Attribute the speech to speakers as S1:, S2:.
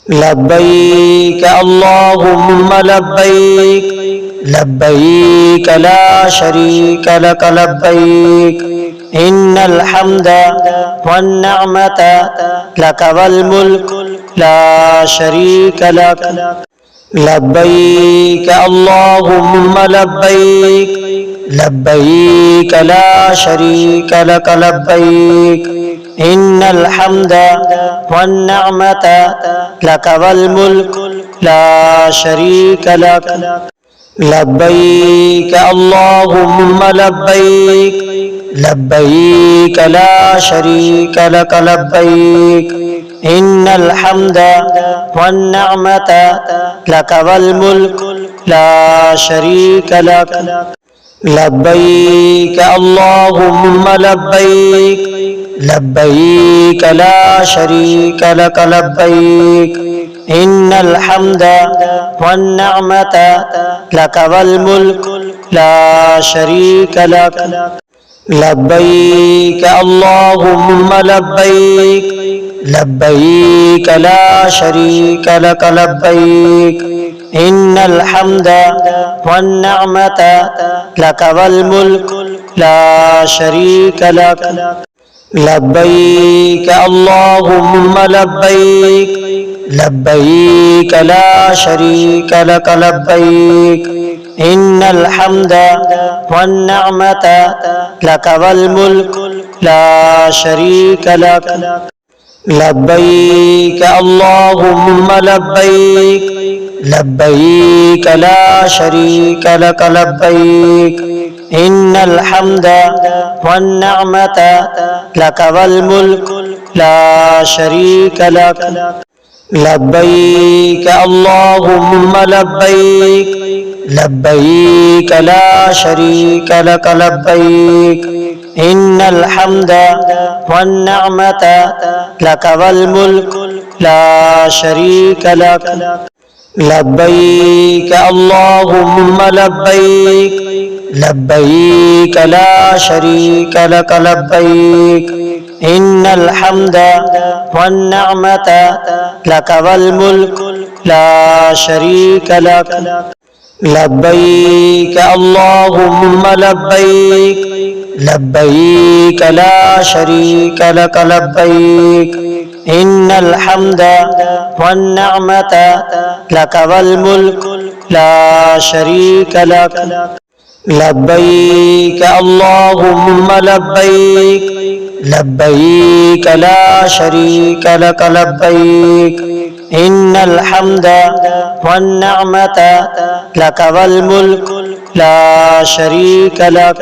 S1: لبيك اللهم لبيك لبيك لا شريك لك لبيك إن الحمد والنعمة لك والملك لا شريك لك لبيك اللهم لبيك لبيك لا شريك لك لبيك إن الحمد والنعمة لك والملك لا شريك لك لبيك اللهم لبيك لبيك لا شريك لك لبيك إن الحمد والنعمة لك والملك لا شريك لك لبيك اللهم لبيك لبيك لا شريك لك لبيك إن الحمد والنعمة لك والملك لا شريك لك لبيك اللهم لبيك لبيك لا شريك لك لبيك إن الحمد والنعمة لك والملك لا شريك لك لبيك اللهم لبيك لبيك لا شريك لك لبيك إن الحمد والنعمة لك والملك لا شريك لك لبيك اللهم لبيك لبيك لا شريك لك لبيك إن الحمد والنعمة لك والملك لا شريك لك لبيك اللهم لبيك لبيك لا شريك لك لبيك إن الحمد والنعمة لك والملك لا شريك لك لبيك اللهم لبيك لبيك لا شريك لك لبيك إن الحمد والنعمة لك والملك لا شريك لك لبيك اللهم لبيك لبيك لا شريك لك لبيك إن الحمد والنعمة لك والملك لا شريك لك لبيك اللهم لبيك لبيك لا شريك لك لبيك إن الحمد والنعمة لك والملك لا شريك لك